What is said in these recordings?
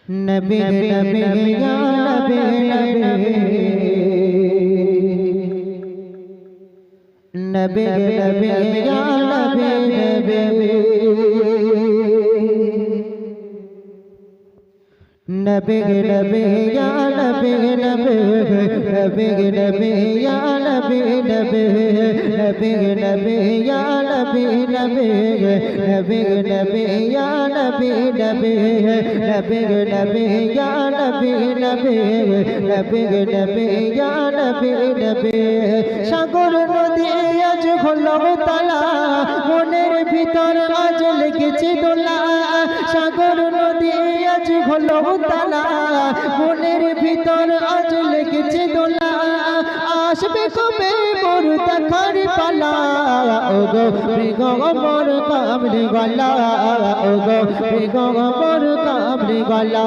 नबी नबी या नबी नबी नबी नबी या नबी नबी नबी नबी या नबी नबी नबी नबी या नबी नबी नबी नबी या नबी नबी नबी नबी या नबी नबी नबी नबी या नबी नबी नबी नबी या नबी नबी সাগর নদী আজ হলো তালা মনের ভিতর আজ লেগেছে দোলা সাগর নদী আজ হলো তালা মনের ভিতর আজ লেগেছে দোলা আসবে কবে মোর দেখার পালা ওগো প্রিয়গমর কামড়ে গলা ওগো প্রিয়গমর কামড়ে গলা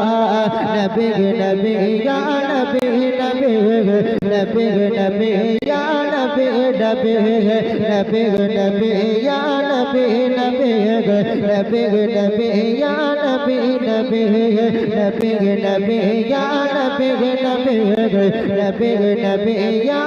নবী নবী ইয়া নবী নবী নবী নবী ইয়া নবী নবী নবী নবী ইয়া নবী নবী নবী নবী ইয়া নবী নবী নবী নবী ইয়া নবী নবী নবী নবী ইয়া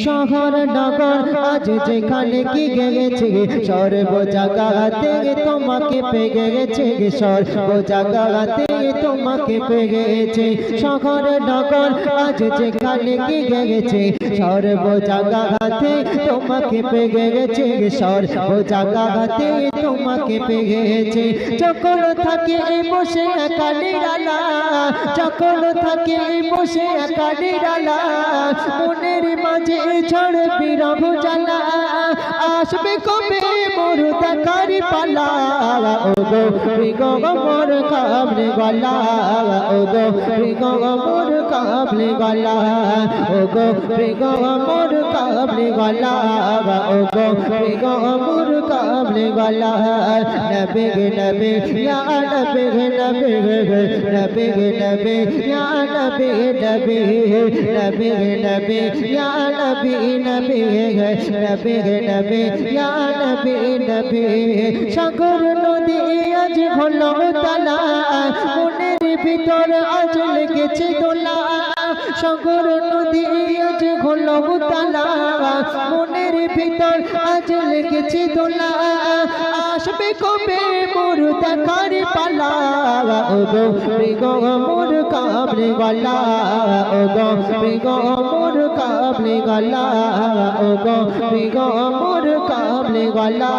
শহর নগর আজ যেখানে কি গেছে সর্ব জায়গাতে তোমাকে পেয়ে গেছে সর্ব জায়গাতে তোমাকে পেয়ে গেছে শহর নগর আজ যেখানে কি গেছে সর্ব জায়গাতে তোমাকে পেয়ে গেছে সর্ব জায়গাতে তোমাকে পেয়ে গেছে যখন থাকে বসে একা নিরালা যখন থাকে বসে একা নিরালা মনের মাঝে ঝড় বিরহ জ্বালা আসবে কবে মোর দেখার পালা ওগো প্রিয়গমর কামড়ে গলা ওগো প্রিয়গমর কামড়ে গলা ওগো প্রিয়গমর কামড়ে গলা ওগো প্রিয়গমর কামড়ে গলা নবী নবী ইয়া নবী নবী নবী নবী ইয়া নবী নবী নবী নবী ইয়া নবী নবী নবী নবী ইয়া নবী নবী সাগর নদী আজ হলো তালা মনের ভিতর আজ লেগেছে দোলা সাগর নদী আজ হলো তালা মনের ভিতর আজ লেগেছে দোলা আসবে কবে মোর দেখার পালা ওগো প্রিয়গমর কামড়ে গলা ওগো প্রিয়গমর কামড়ে গলা ওগো প্রিয়গমর কামড়ে গলা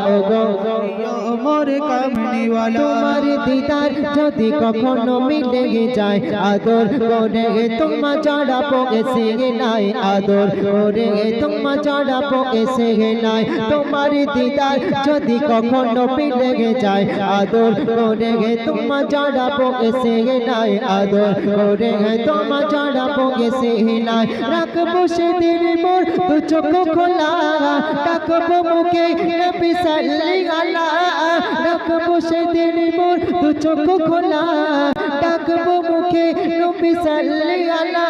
ওগো প্রিয়গমর কামড়ে গলা তোমার দিদার যদি কখনো মিলে যায় আদর করে তোমা চড়াবো এসে নাই আদর করে তোমা চড়াবো এসে নাই তোমার দিদার যদি কখনো মিলে যায় আদর করে তোমা চড়াবো এসে নাই আদর করে তোমা চড়াবো এসে নাই রাখবো সেদিন মোর দু চোখ খোলা ডাকবো মুখে নবী সাল্লি আলা রাখবো সেদিন মোর দু চোখ খোলা ডাকবো মুখে নবী সাল্লি আলা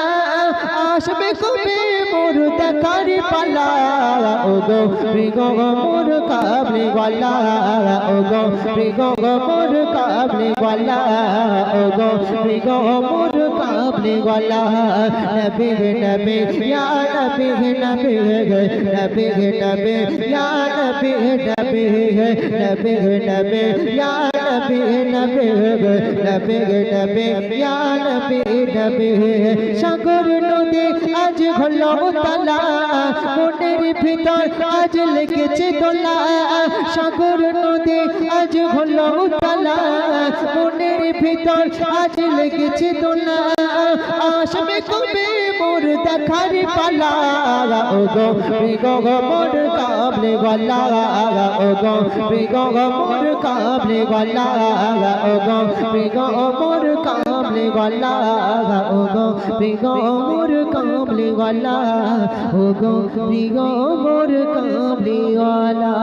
আসবে কবে মোর দেখার পালা ওগো প্রিয়গমর কামড়ে গলা ওগো প্রিয়গমর কামড়ে গলা ওগো প্রিয়গমর কামড়ে গলা নবী নবী ইয়া নবী নবী নবী নবী ইয়া নবী নবী নবী নবী ইয়া নবী নবী নবী নবী ইয়া নবী নবী সাগর নদী আজ হলো তালা মনের ভিতর আজ লেগেছে দোলা সাগর নদী আজ হলো তালা মনের ভিতর আজ লেগেছে দোলা আসবে কবে মোর দেখার পালা ওগো প্রিয়গমর কামড়ে গলা ওগো প্রিয়গমর কামড়ে গলা ওগো প্রিয়গমর কামড়ে গলা ওগো প্রিয়গমর কামড়ে গলা ওগো প্রিয়গমর কামড়ে গলা